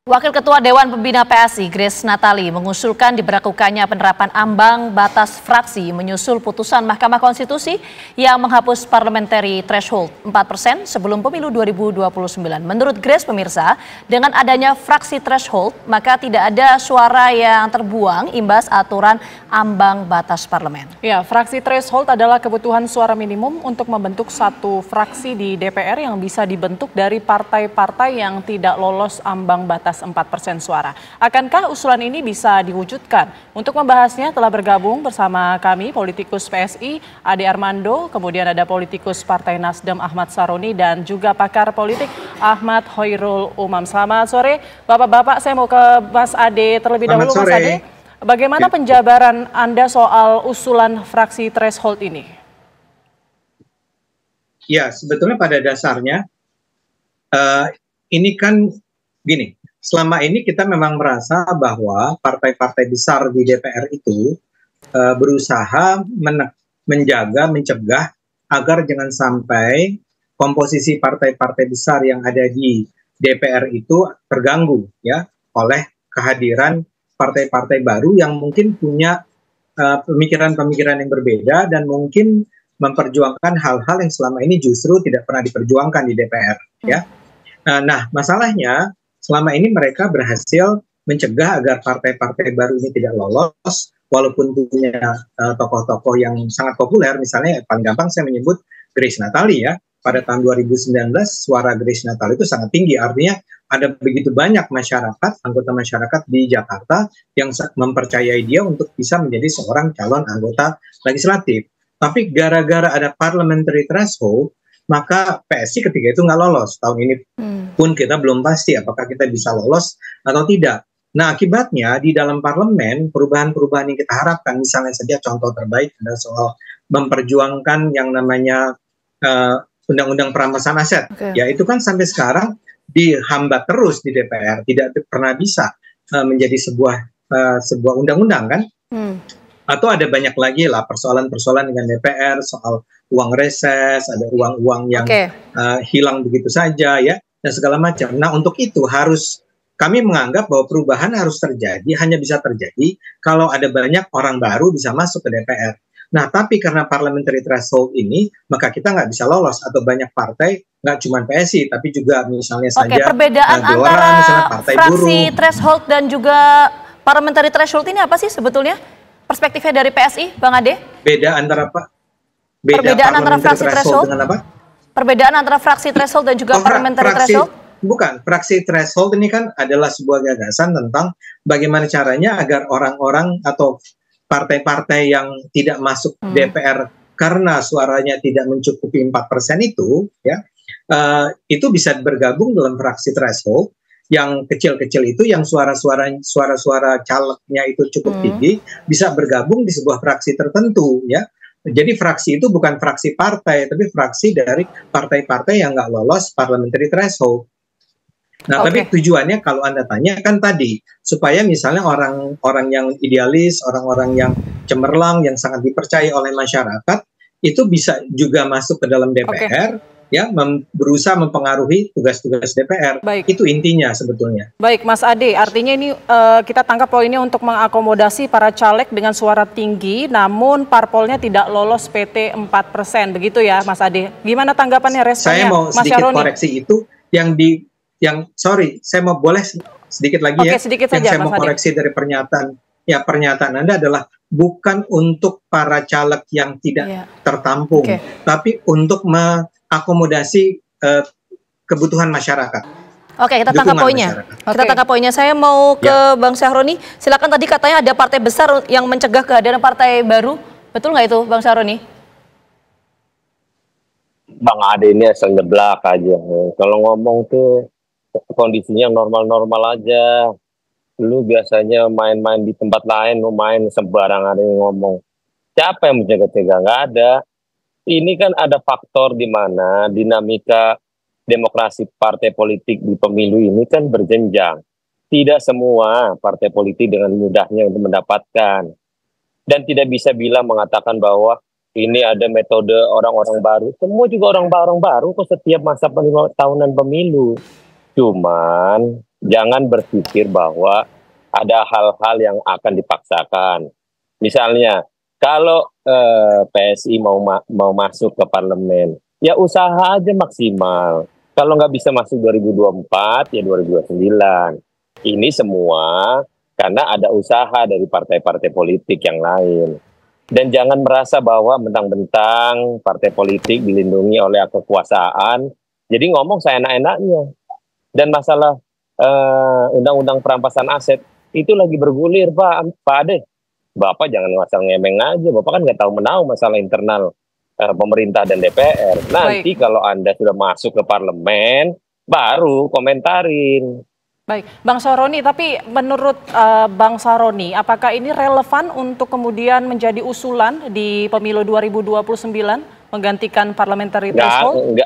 Wakil Ketua Dewan Pembina PSI, Grace Natali, mengusulkan diberlakukannya penerapan ambang batas fraksi menyusul putusan Mahkamah Konstitusi yang menghapus parliamentary threshold 4% sebelum pemilu 2029. Menurut Grace, pemirsa, dengan adanya fraksi threshold, maka tidak ada suara yang terbuang imbas aturan ambang batas parlemen. Ya, fraksi threshold adalah kebutuhan suara minimum untuk membentuk satu fraksi di DPR yang bisa dibentuk dari partai-partai yang tidak lolos ambang batas 4% suara. Akankah usulan ini bisa diwujudkan? Untuk membahasnya telah bergabung bersama kami politikus PSI Ade Armando, kemudian ada politikus Partai Nasdem Ahmad Saroni dan juga pakar politik Ahmad Hoirul Umam. Selamat sore Bapak-bapak, saya mau ke Mas Ade terlebih dahulu. Mas Ade, bagaimana penjabaran Anda soal usulan fraksi threshold ini? Ya, sebetulnya pada dasarnya ini kan gini. Selama ini kita memang merasa bahwa partai-partai besar di DPR itu berusaha menjaga, mencegah agar jangan sampai komposisi partai-partai besar yang ada di DPR itu terganggu ya oleh kehadiran partai-partai baru yang mungkin punya pemikiran-pemikiran yang berbeda dan mungkin memperjuangkan hal-hal yang selama ini justru tidak pernah diperjuangkan di DPR ya. Nah, masalahnya selama ini mereka berhasil mencegah agar partai-partai baru ini tidak lolos, walaupun punya tokoh-tokoh yang sangat populer. Misalnya paling gampang saya menyebut Grace Natali ya. Pada tahun 2019 suara Grace Natali itu sangat tinggi. Artinya ada begitu banyak masyarakat, anggota masyarakat di Jakarta yang mempercayai dia untuk bisa menjadi seorang calon anggota legislatif. Tapi gara-gara ada parliamentary threshold, maka PSI ketika itu nggak lolos. Tahun ini pun kita belum pasti apakah kita bisa lolos atau tidak. Nah, akibatnya di dalam parlemen perubahan-perubahan yang kita harapkan, misalnya saja contoh terbaik adalah soal memperjuangkan yang namanya undang-undang perampasan aset. Ya, itu kan sampai sekarang dihambat terus di DPR, tidak pernah bisa menjadi sebuah undang-undang kan? Atau ada banyak lagi lah persoalan-persoalan dengan DPR soal uang reses, ada uang-uang yang hilang begitu saja ya, dan segala macam. Nah, untuk itu kami menganggap bahwa perubahan harus terjadi, hanya bisa terjadi kalau ada banyak orang baru bisa masuk ke DPR. Nah, tapi karena parliamentary threshold ini, maka kita nggak bisa lolos, atau banyak partai, nggak cuma PSI, tapi juga misalnya saja perbedaan antara misalnya partai fraksi buruh. Threshold dan juga parliamentary threshold ini apa sih sebetulnya? Perspektifnya dari PSI, Bang Ade? Perbedaan antara fraksi threshold dengan apa? Perbedaan antara fraksi threshold dan juga parliamentary threshold? Bukan, fraksi threshold ini kan adalah sebuah gagasan tentang bagaimana caranya agar orang-orang atau partai-partai yang tidak masuk DPR karena suaranya tidak mencukupi 4% itu, ya, itu bisa bergabung dalam fraksi threshold yang kecil-kecil itu, yang suara-suara calegnya itu cukup tinggi, bisa bergabung di sebuah fraksi tertentu, ya. Jadi fraksi itu bukan fraksi partai, tapi fraksi dari partai-partai yang nggak lolos parliamentary threshold. Nah, tapi tujuannya kalau Anda tanya kan tadi, supaya misalnya orang-orang yang idealis, orang-orang yang cemerlang, yang sangat dipercaya oleh masyarakat, itu bisa juga masuk ke dalam DPR, ya, berusaha mempengaruhi tugas-tugas DPR. Itu intinya sebetulnya. Baik, Mas Ade, artinya ini kita tangkap poinnya untuk mengakomodasi para caleg dengan suara tinggi, namun parpolnya tidak lolos PT 4%, begitu ya, Mas Ade? Gimana tanggapannya, responnya, Saya mau Mas sedikit Syaroni? koreksi itu, saya mau boleh sedikit lagi ya. Sedikit yang saja, saya mau Mas koreksi Ade. dari pernyataan Anda adalah bukan untuk para caleg yang tidak tertampung, tapi untuk mengakomodasi kebutuhan masyarakat. Oke, kita tangkap poinnya. Kita tangkap poinnya. Saya mau ke Bang Syahroni. Silakan, tadi katanya ada partai besar yang mencegah kehadiran partai baru. Betul nggak itu, Bang Syahroni? Bang Ade ini asal nyeblak aja. Kalau ngomong tuh kondisinya normal-normal aja. Lu biasanya main-main di tempat lain, lu main sembarangan ada yang ngomong. Siapa yang menjaga-jaga? Nggak ada. Ini kan ada faktor di mana dinamika demokrasi partai politik di pemilu ini kan berjenjang. Tidak semua partai politik dengan mudahnya untuk mendapatkan. Dan tidak bisa mengatakan bahwa ini ada metode orang-orang baru. Semua juga orang baru kok setiap masa 5 tahunan pemilu. Cuman Jangan berpikir bahwa ada hal-hal yang akan dipaksakan. Misalnya, kalau PSI mau masuk ke parlemen, ya usaha aja maksimal. Kalau nggak bisa masuk 2024, ya 2029. Ini semua karena ada usaha dari partai-partai politik yang lain. Dan jangan merasa bahwa mentang-mentang partai politik dilindungi oleh kekuasaan, jadi ngomong seenak-enaknya. Dan masalah undang-undang perampasan aset itu lagi bergulir, Pak Ade. Bapak jangan ngasal ngemeng aja. Bapak kan nggak tahu menahu masalah internal pemerintah dan DPR. Nanti kalau Anda sudah masuk ke parlemen, baru komentarin. Baik, Bang Saroni, tapi menurut Bang Saroni, apakah ini relevan untuk kemudian menjadi usulan di pemilu 2029 menggantikan parliamentary threshold?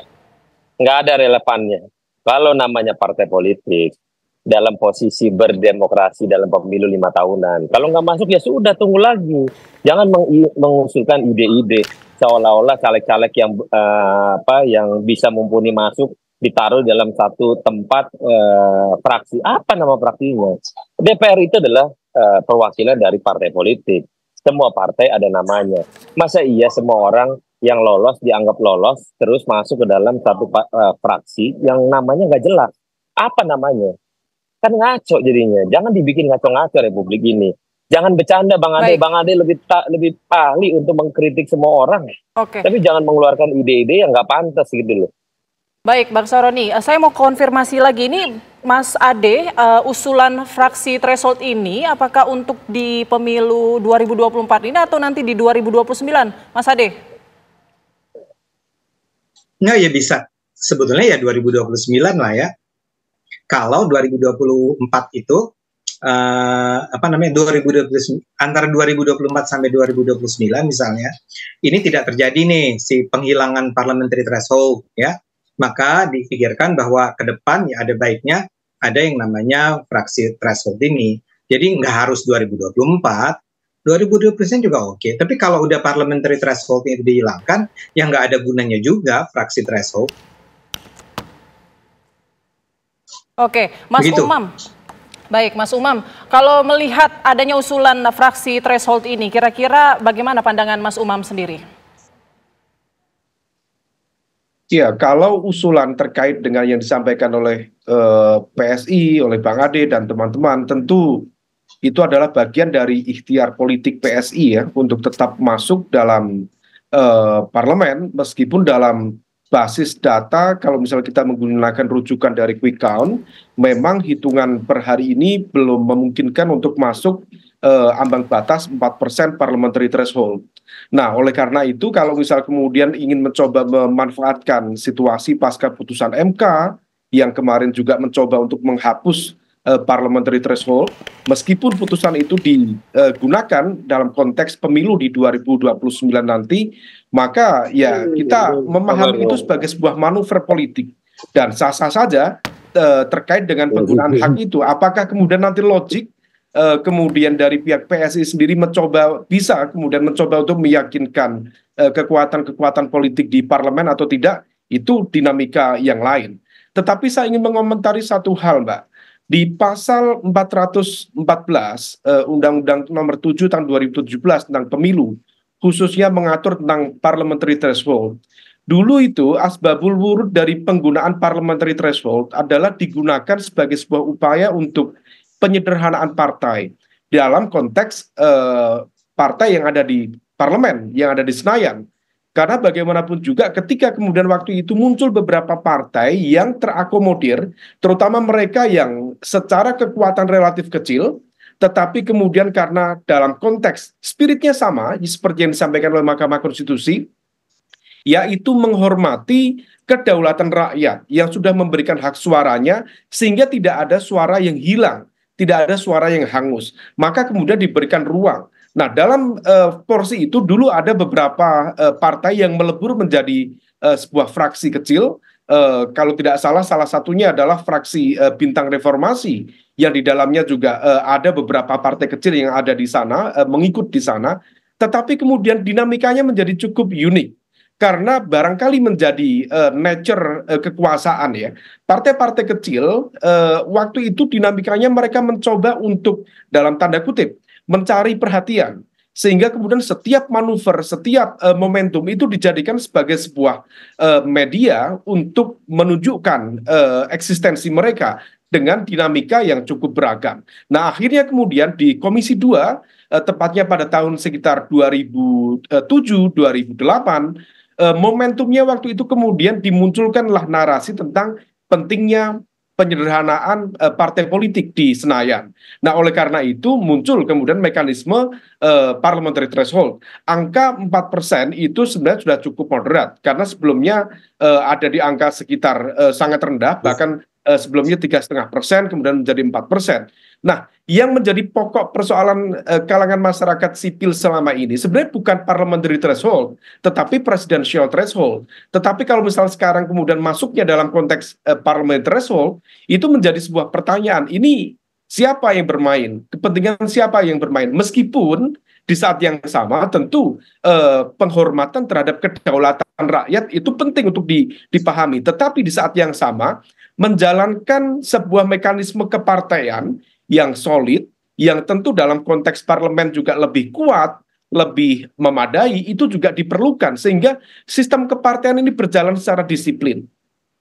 Nggak ada relevannya. Kalau namanya partai politik dalam posisi berdemokrasi dalam pemilu 5 tahunan, kalau nggak masuk ya sudah, tunggu lagi. Jangan mengusulkan ide-ide seolah-olah caleg-caleg yang bisa mumpuni masuk ditaruh dalam satu tempat fraksi. Apa nama fraksinya? DPR itu adalah perwakilan dari partai politik. Semua partai ada namanya. Masa iya semua orang yang lolos dianggap lolos terus masuk ke dalam satu fraksi yang namanya nggak jelas? Apa namanya? Kan ngaco jadinya. Jangan dibikin ngaco-ngaco Republik ini. Jangan bercanda Bang Ade. Bang Ade lebih ahli untuk mengkritik semua orang. Tapi jangan mengeluarkan ide-ide yang nggak pantas gitu loh. Baik, Bang Saroni, saya mau konfirmasi lagi ini, Mas Ade, usulan fraksi threshold ini apakah untuk di pemilu 2024 ini atau nanti di 2029, Mas Ade? Nah, ya bisa. Sebetulnya ya 2029 lah ya. Kalau 2024 itu antara 2024 sampai 2029 misalnya, ini tidak terjadi nih si penghilangan parliamentary threshold ya. Maka dipikirkan bahwa ke depan ya ada baiknya ada yang namanya fraksi threshold ini. Jadi nggak harus 2024, 2020% juga oke. Tapi kalau udah parliamentary threshold itu dihilangkan, ya nggak ada gunanya juga fraksi threshold. Oke, Mas Begitu. Umam. Baik, Mas Umam. Kalau melihat adanya usulan fraksi threshold ini, kira-kira bagaimana pandangan Mas Umam sendiri? Ya, kalau usulan terkait dengan yang disampaikan oleh PSI, oleh Bang Ade dan teman-teman, tentu itu adalah bagian dari ikhtiar politik PSI ya untuk tetap masuk dalam parlemen meskipun dalam basis data kalau misalnya kita menggunakan rujukan dari quick count, memang hitungan per hari ini belum memungkinkan untuk masuk ambang batas 4% parliamentary threshold. Nah, oleh karena itu kalau misal kemudian ingin mencoba memanfaatkan situasi pasca putusan MK yang kemarin juga mencoba untuk menghapus parliamentary threshold, meskipun putusan itu digunakan dalam konteks pemilu di 2029 nanti, maka ya kita memahami itu sebagai sebuah manuver politik dan sah-sah saja terkait dengan penggunaan hak itu. Apakah kemudian nanti logik kemudian dari pihak PSI sendiri bisa kemudian mencoba untuk meyakinkan kekuatan-kekuatan politik di parlemen atau tidak, itu dinamika yang lain. Tetapi saya ingin mengomentari satu hal, Mbak. Di pasal 414 Undang-Undang Nomor 7 tahun 2017 tentang pemilu, khususnya mengatur tentang parliamentary threshold. Dulu itu asbabul wurud dari penggunaan parliamentary threshold adalah digunakan sebagai sebuah upaya untuk penyederhanaan partai dalam konteks partai yang ada di parlemen, yang ada di Senayan. Karena bagaimanapun juga ketika kemudian waktu itu muncul beberapa partai yang terakomodir, terutama mereka yang secara kekuatan relatif kecil, tetapi kemudian karena dalam konteks spiritnya sama, seperti yang disampaikan oleh Mahkamah Konstitusi, yaitu menghormati kedaulatan rakyat yang sudah memberikan hak suaranya, sehingga tidak ada suara yang hilang, tidak ada suara yang hangus, maka kemudian diberikan ruang. Nah, dalam porsi itu dulu ada beberapa partai yang melebur menjadi sebuah fraksi kecil. Kalau tidak salah satunya adalah fraksi Bintang Reformasi, yang di dalamnya juga ada beberapa partai kecil yang ada di sana, mengikut di sana. Tetapi kemudian dinamikanya menjadi cukup unik. karena barangkali menjadi nature kekuasaan ya. Partai-partai kecil waktu itu dinamikanya mereka mencoba untuk dalam tanda kutip mencari perhatian. Sehingga kemudian setiap manuver, setiap momentum itu dijadikan sebagai sebuah media untuk menunjukkan eksistensi mereka dengan dinamika yang cukup beragam. Nah, akhirnya kemudian di Komisi 2, tepatnya pada tahun sekitar 2007, 2008, momentumnya waktu itu kemudian dimunculkanlah narasi tentang pentingnya penyederhanaan partai politik di Senayan. Nah, oleh karena itu muncul kemudian mekanisme parliamentary threshold. Angka 4% itu sebenarnya sudah cukup moderat, karena sebelumnya ada di angka sekitar sangat rendah, bahkan sebelumnya 3,5%, kemudian menjadi 4%. Nah, yang menjadi pokok persoalan kalangan masyarakat sipil selama ini sebenarnya bukan parliamentary threshold, tetapi presidential threshold. Tetapi kalau misalnya sekarang kemudian masuknya dalam konteks parliamentary threshold, itu menjadi sebuah pertanyaan. Ini siapa yang bermain? Kepentingan siapa yang bermain? Meskipun di saat yang sama tentu penghormatan terhadap kedaulatan rakyat itu penting untuk dipahami. Tetapi di saat yang sama menjalankan sebuah mekanisme kepartaian yang solid, yang tentu dalam konteks parlemen juga lebih kuat, lebih memadai, itu juga diperlukan sehingga sistem kepartaian ini berjalan secara disiplin.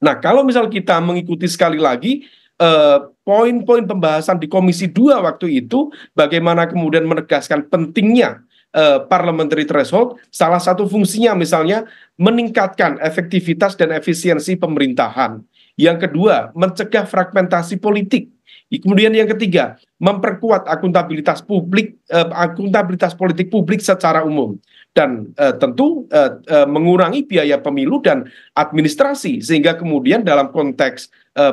Nah, kalau misal kita mengikuti sekali lagi poin-poin pembahasan di Komisi 2 waktu itu, bagaimana kemudian menegaskan pentingnya parliamentary threshold, salah satu fungsinya misalnya meningkatkan efektivitas dan efisiensi pemerintahan. Yang kedua, mencegah fragmentasi politik. Kemudian yang ketiga, memperkuat akuntabilitas publik, akuntabilitas politik publik secara umum. Dan tentu mengurangi biaya pemilu dan administrasi, sehingga kemudian dalam konteks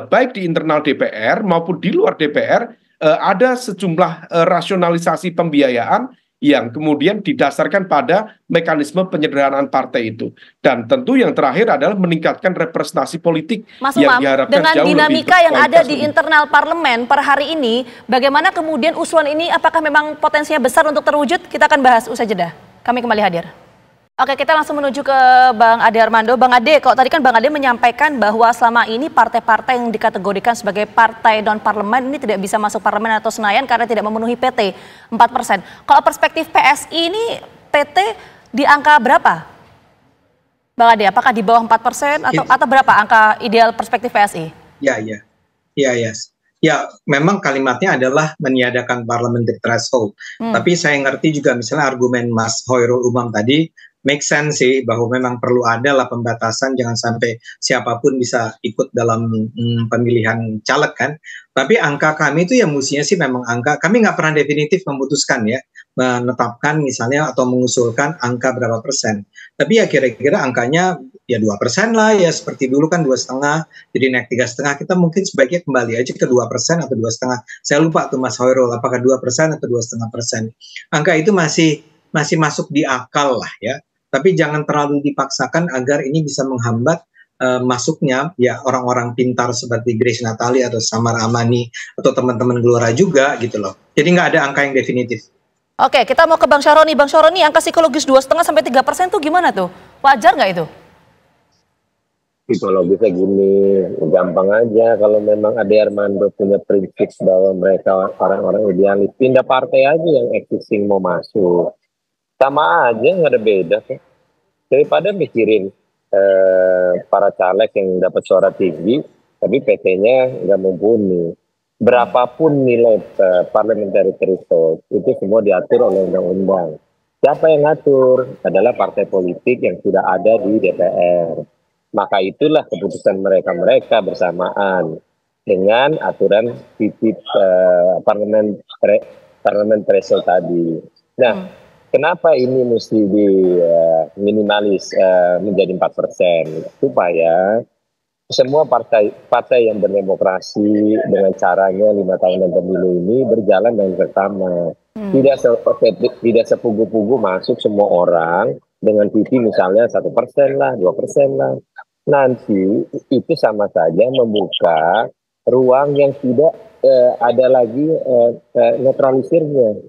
baik di internal DPR maupun di luar DPR ada sejumlah rasionalisasi pembiayaan yang kemudian didasarkan pada mekanisme penyederhanaan partai itu. Dan tentu yang terakhir adalah meningkatkan representasi politik Mas yang Umam, diharapkan dengan jauh dinamika lebih yang ada di internal parlemen per hari ini, bagaimana kemudian usulan ini apakah memang potensinya besar untuk terwujud? Kita akan bahas usai jeda. Kami kembali hadir. Oke, kita langsung menuju ke Bang Ade Armando. Bang Ade, kalau tadi kan Bang Ade menyampaikan bahwa selama ini partai-partai yang dikategorikan sebagai partai non-parlemen ini tidak bisa masuk parlemen atau Senayan karena tidak memenuhi PT 4%. Kalau perspektif PSI ini PT di angka berapa? Bang Ade, apakah di bawah 4% atau berapa angka ideal perspektif PSI? Ya. Ya, memang kalimatnya adalah meniadakan parliamentary threshold. Tapi saya ngerti juga misalnya argumen Mas Hoirul Umam tadi, make sense sih, bahwa memang perlu ada lah pembatasan, jangan sampai siapapun bisa ikut dalam pemilihan caleg kan. Tapi angka kami itu ya mestinya sih memang angka, kami nggak pernah definitif memutuskan ya, menetapkan misalnya atau mengusulkan angka berapa persen. Tapi ya kira-kira angkanya ya 2% lah ya, seperti dulu kan 2,5, jadi naik 3,5, kita mungkin sebaiknya kembali aja ke 2% atau 2,5. Saya lupa tuh Mas Hoirul, apakah 2% atau 2,5%. Angka itu masih masuk di akal lah ya. Tapi jangan terlalu dipaksakan agar ini bisa menghambat masuknya ya orang-orang pintar seperti Grace Natali atau Samar Amani atau teman-teman Gelora juga gitu loh. Jadi nggak ada angka yang definitif. Oke, kita mau ke Bang Syaroni. Bang Syaroni, angka psikologis 2,5 sampai 3% tuh gimana tuh? Wajar nggak itu? Psikologisnya gini, gampang aja. Kalau memang Ade Armando punya prinsip bahwa mereka orang-orang idealis, pindah partai aja yang existing mau masuk. Sama aja, nggak ada beda kok. Daripada mikirin para caleg yang dapat suara tinggi, tapi PT-nya nggak mumpuni. Berapapun nilai parliamentary threshold, itu semua diatur oleh undang-undang. Siapa yang ngatur? Adalah partai politik yang sudah ada di DPR. Maka itulah keputusan mereka bersamaan dengan aturan titip parlemen threshold tadi. Nah, kenapa ini mesti diminimalis menjadi 4%? Supaya semua partai yang berdemokrasi dengan caranya 5 tahunan pemilu ini berjalan dengan bersama. Tidak sepugu-pugu masuk semua orang dengan TV misalnya 1% lah, 2% lah. Nanti itu sama saja membuka ruang yang tidak ada lagi netralisirnya.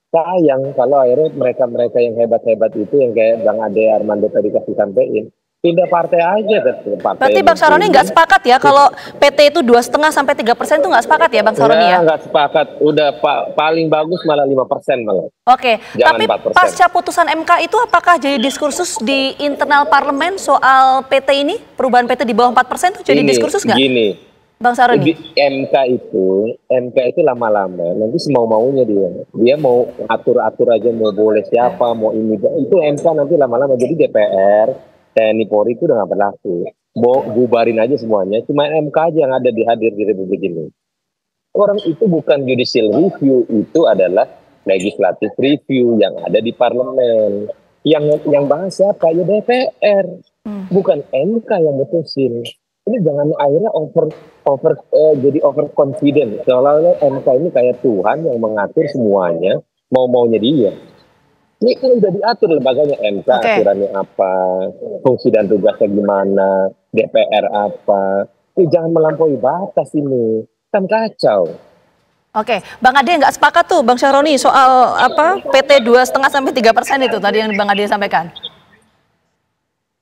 Sayang kalau akhirnya mereka-mereka yang hebat-hebat itu yang kayak Bang Ade Armando tadi kasih sampein, pindah partai aja ke partai. Berarti Bang Saroni nggak sepakat ya kalau PT itu 2,5 sampai 3% itu nggak sepakat ya Bang Saroni ya? Nggak sepakat, udah paling bagus malah 5% malah. Oke, Jangan tapi 4%. pasca putusan MK itu apakah jadi diskursus di internal parlemen soal PT ini, perubahan PT di bawah 4% itu jadi diskursus nggak? Gini, Bang Saroni. di MK itu lama-lama nanti semau-maunya dia mau atur-atur aja, mau boleh siapa, mau ini, itu MK nanti lama-lama jadi DPR, TNI Polri itu udah nggak berlaku, mau bubarin aja semuanya, cuma MK aja yang ada hadir di Republik ini. Orang itu bukan judicial review, itu adalah legislative review yang ada di parlemen. Yang bahas siapa? Ya DPR, bukan MK yang mutusin. Ini jangan akhirnya jadi overconfident, seolah-olah MK ini kayak Tuhan yang mengatur semuanya, maunya dia. Ini kan udah diatur lembaganya, MK aturannya apa, fungsi dan tugasnya gimana, DPR apa. Jangan melampaui batas ini, kan kacau. Oke, Bang Ade nggak sepakat tuh Bang Saroni soal PT 2,5 sampai 3% itu tadi yang Bang Ade sampaikan.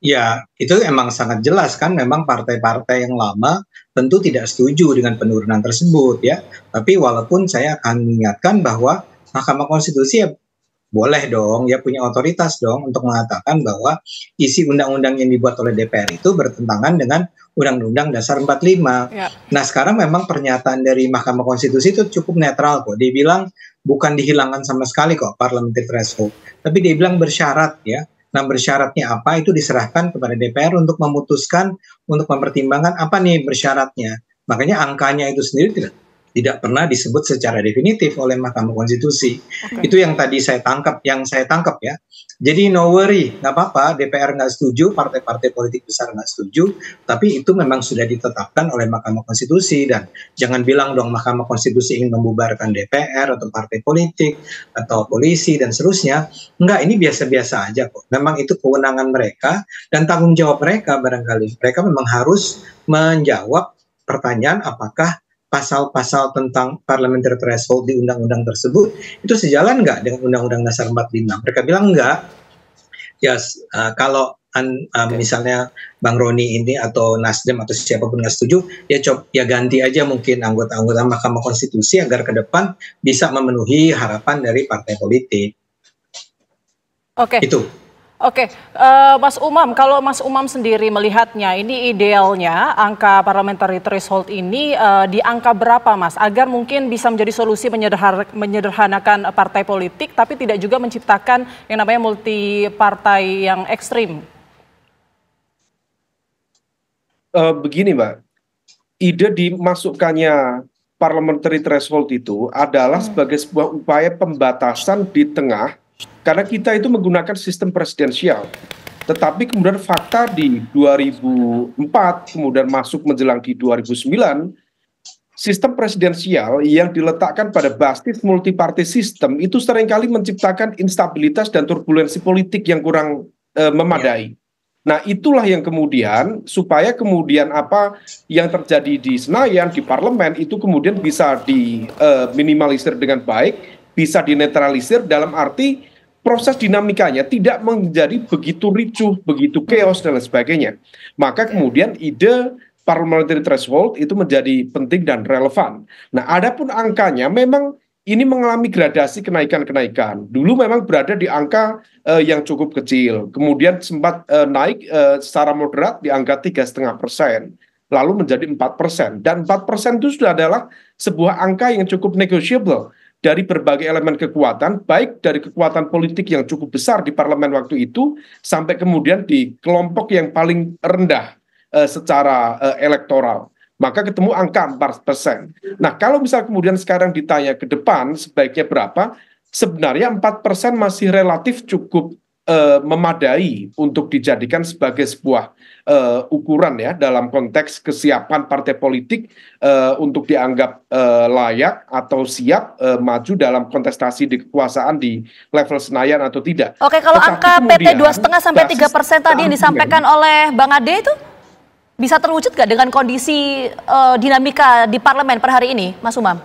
Ya, itu emang sangat jelas kan, memang partai-partai yang lama tentu tidak setuju dengan penurunan tersebut ya. Tapi walaupun saya akan mengingatkan bahwa Mahkamah Konstitusi ya boleh dong, ya punya otoritas dong untuk mengatakan bahwa isi undang-undang yang dibuat oleh DPR itu bertentangan dengan Undang-Undang Dasar 45. Ya. Nah sekarang memang pernyataan dari Mahkamah Konstitusi itu cukup netral kok. Dia bilang bukan dihilangkan sama sekali kok parliamentary threshold, tapi dia bilang bersyarat ya. Nah bersyaratnya apa itu diserahkan kepada DPR untuk memutuskan, untuk mempertimbangkan apa nih bersyaratnya. Makanya angkanya itu sendiri tidak pernah disebut secara definitif oleh Mahkamah Konstitusi. Itu yang tadi saya tangkap ya. Jadi no worry, nggak apa-apa, DPR nggak setuju, partai-partai politik besar nggak setuju, tapi itu memang sudah ditetapkan oleh Mahkamah Konstitusi. Dan jangan bilang dong Mahkamah Konstitusi ingin membubarkan DPR atau partai politik atau polisi dan seterusnya. Enggak, ini biasa-biasa aja kok. Memang itu kewenangan mereka dan tanggung jawab mereka barangkali. Mereka memang harus menjawab pertanyaan apakah pasal-pasal tentang parliamentary threshold di undang-undang tersebut itu sejalan nggak dengan Undang-Undang Dasar 45? Mereka bilang enggak. Ya, kalau misalnya Bang Roni ini atau Nasdem atau siapapun nggak setuju, ya ganti aja mungkin anggota-anggota Mahkamah Konstitusi agar ke depan bisa memenuhi harapan dari partai politik. Oke. Itu. Oke, Mas Umam, kalau Mas Umam sendiri melihatnya, ini idealnya angka parliamentary threshold ini di angka berapa, Mas? Agar mungkin bisa menjadi solusi menyederhanakan partai politik, tapi tidak juga menciptakan yang namanya multi partai yang ekstrim. Begini, Mbak, ide dimasukkannya parliamentary threshold itu adalah sebagai sebuah upaya pembatasan di tengah. Karena kita itu menggunakan sistem presidensial, tetapi kemudian fakta di 2004, kemudian masuk menjelang di 2009, sistem presidensial yang diletakkan pada basis multi-party system itu seringkali menciptakan instabilitas dan turbulensi politik yang kurang memadai. Nah itulah yang kemudian, supaya kemudian apa yang terjadi di Senayan, di parlemen, itu kemudian bisa diminimalisir dengan baik, bisa dinetralisir dalam arti proses dinamikanya tidak menjadi begitu ricuh, begitu chaos dan lain sebagainya. Maka kemudian ide parliamentary threshold itu menjadi penting dan relevan. Nah, adapun angkanya memang ini mengalami gradasi kenaikan-kenaikan. Dulu memang berada di angka yang cukup kecil, kemudian sempat naik secara moderat di angka 3,5%. Lalu menjadi 4%. Dan 4% itu sudah adalah sebuah angka yang cukup negotiable dari berbagai elemen kekuatan, baik dari kekuatan politik yang cukup besar di parlemen waktu itu, sampai kemudian di kelompok yang paling rendah secara elektoral. Maka ketemu angka 4%. Nah, kalau misal kemudian sekarang ditanya ke depan sebaiknya berapa, sebenarnya 4% masih relatif cukup memadai untuk dijadikan sebagai sebuah ukuran ya dalam konteks kesiapan partai politik untuk dianggap layak atau siap maju dalam kontestasi di kekuasaan di level Senayan atau tidak. Oke, kalau angka PT 2,5 sampai 3% tadi yang disampaikan oleh Bang Ade itu bisa terwujud nggak dengan kondisi dinamika di parlemen per hari ini, Mas Umam?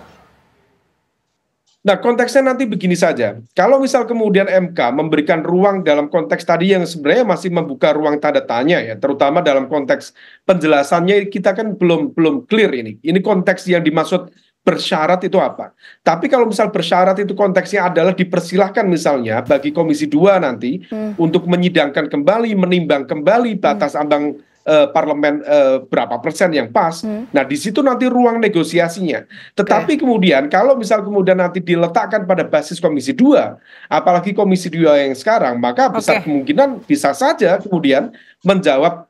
Nah, konteksnya nanti begini saja. Kalau misal kemudian MK memberikan ruang dalam konteks tadi yang sebenarnya masih membuka ruang tanda tanya ya, terutama dalam konteks penjelasannya kita kan belum clear ini. Ini konteks yang dimaksud bersyarat itu apa? Tapi kalau misal bersyarat itu konteksnya adalah dipersilahkan misalnya bagi Komisi 2 nanti untuk menyidangkan kembali, menimbang kembali batas ambang parlemen berapa persen yang pas. Nah, di situ nanti ruang negosiasinya. Tetapi kemudian kalau misal kemudian nanti diletakkan pada basis Komisi 2, apalagi Komisi 2 yang sekarang, maka besar kemungkinan bisa saja kemudian menjawab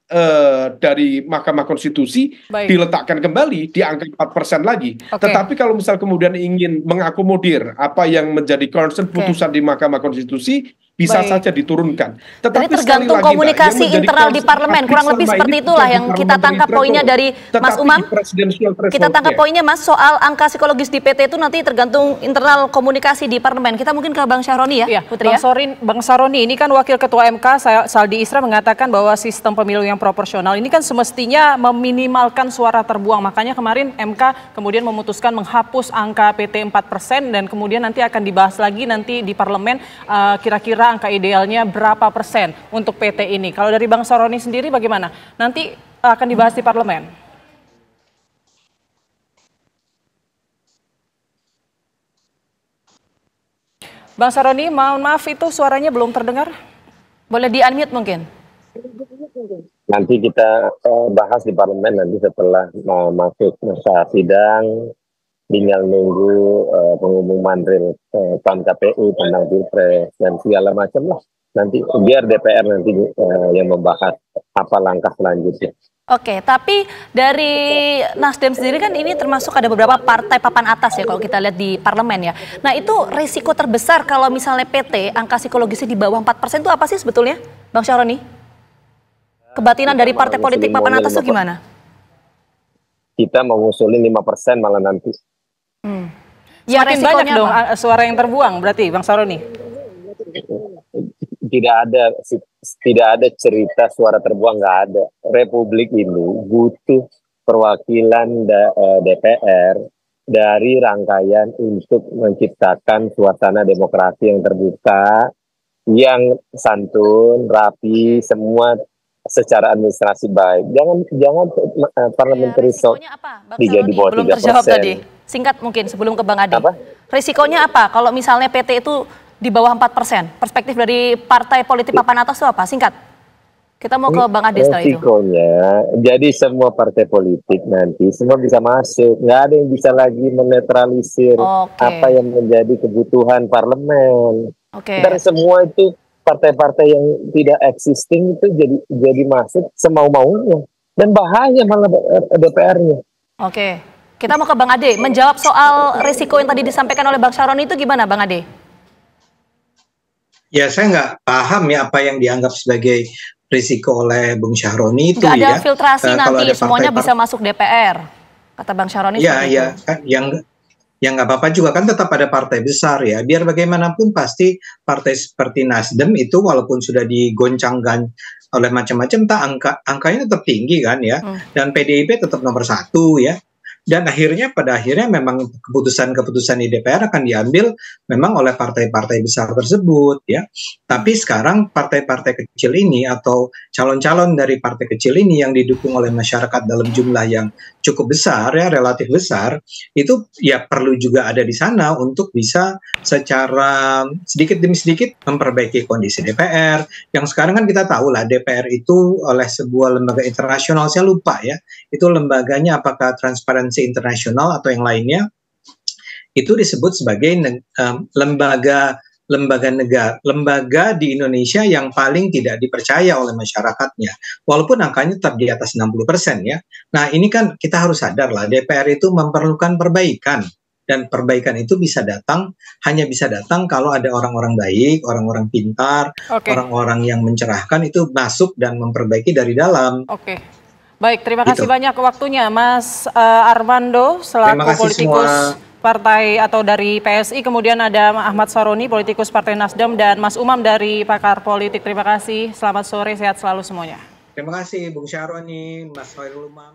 dari Mahkamah Konstitusi diletakkan kembali di angka 4% lagi. Tetapi kalau misal kemudian ingin mengakomodir apa yang menjadi concern putusan di Mahkamah Konstitusi, bisa saja diturunkan. Tetapi tergantung lagi, komunikasi Mbak, internal di parlemen, kurang lebih seperti itulah yang kita tangkap poinnya dari Mas Umam. Kita tangkap poinnya Mas, soal angka psikologis di PT itu nanti tergantung internal komunikasi di parlemen. Kita mungkin ke Bang Syahroni ya, Putri ya. Bang Syahroni, ini kan Wakil Ketua MK Saldi Isra mengatakan bahwa sistem pemilu yang proporsional ini kan semestinya meminimalkan suara terbuang. Makanya kemarin MK kemudian memutuskan menghapus angka PT 4% dan kemudian nanti akan dibahas lagi nanti di parlemen kira-kira angka idealnya berapa persen untuk PT ini. Kalau dari Bang Syahroni sendiri bagaimana? Nanti akan dibahas di parlemen. Bang Syahroni, mohon maaf itu suaranya belum terdengar. Boleh di-unmute mungkin? Nanti kita bahas di parlemen nanti setelah masuk masa sidang, tinggal nunggu pengumuman real KPU tentang Pilpres dan segala macam lah. Nanti biar DPR nanti yang membahas apa langkah selanjutnya. Oke, tapi dari Nasdem sendiri kan ini termasuk ada beberapa partai papan atas ya kalau kita lihat di parlemen ya. Nah itu risiko terbesar kalau misalnya PT angka psikologisnya di bawah 4% itu apa sih sebetulnya, Bang Syahroni? Kebatinan dari partai politik papan atas itu gimana? Kita mau ngusulin 5% malah nanti. Ya, semakin banyak dong suara yang terbuang berarti Bang Syahroni. Tidak ada cerita suara terbuang, nggak ada. Republik ini butuh perwakilan DPR dari rangkaian untuk menciptakan suasana demokrasi yang terbuka, yang santun, rapi, semua secara administrasi baik. Jangan parliamentary talk dijadi bawah 3%. Belum terjawab tadi. Singkat mungkin sebelum ke Bang Ade. Risikonya apa kalau misalnya PT itu di bawah 4%? Perspektif dari partai politik papan atas itu apa? Singkat. Kita mau ke Bang Ade setelah itu. Risikonya, jadi semua partai politik nanti semua bisa masuk. Nggak ada yang bisa lagi menetralisir apa yang menjadi kebutuhan parlemen. Karena semua itu partai-partai yang tidak existing itu jadi masuk semau-maunya. Dan bahaya malah DPR-nya. Kita mau ke Bang Ade, menjawab soal risiko yang tadi disampaikan oleh Bang Syahroni itu gimana Bang Ade? Ya saya nggak paham ya apa yang dianggap sebagai risiko oleh Bung Syahroni itu. Nggak ada filtrasi nanti semuanya bisa masuk DPR, kata Bang Syahroni. Ya, yang nggak apa-apa juga kan tetap ada partai besar ya. Biar bagaimanapun pasti partai seperti Nasdem itu walaupun sudah digoncangkan oleh macam-macam, angkanya tetap tinggi kan ya. Dan PDIP tetap nomor 1 ya. Dan pada akhirnya memang keputusan-keputusan di DPR akan diambil memang oleh partai-partai besar tersebut ya. Tapi sekarang partai-partai kecil ini atau calon-calon dari partai kecil ini yang didukung oleh masyarakat dalam jumlah yang cukup besar ya, relatif besar, itu ya perlu juga ada di sana untuk bisa secara sedikit demi sedikit memperbaiki kondisi DPR. Yang sekarang kan kita tahu lah DPR itu oleh sebuah lembaga internasional, saya lupa ya, itu lembaganya apakah Transparency International atau yang lainnya, itu disebut sebagai lembaga di Indonesia yang paling tidak dipercaya oleh masyarakatnya, walaupun angkanya tetap di atas 60% ya. Nah ini kan kita harus sadar lah, DPR itu memerlukan perbaikan, dan perbaikan itu hanya bisa datang kalau ada orang-orang baik, orang-orang pintar, orang-orang yang mencerahkan itu masuk dan memperbaiki dari dalam. Baik, terima kasih banyak waktunya Mas Armando selaku politikus partai atau dari PSI, kemudian ada Ahmad Syahroni politikus Partai Nasdem, dan Mas Umam dari Pakar Politik. Terima kasih, selamat sore, sehat selalu semuanya. Terima kasih Bung Syahroni, Mas Hoirul Umam.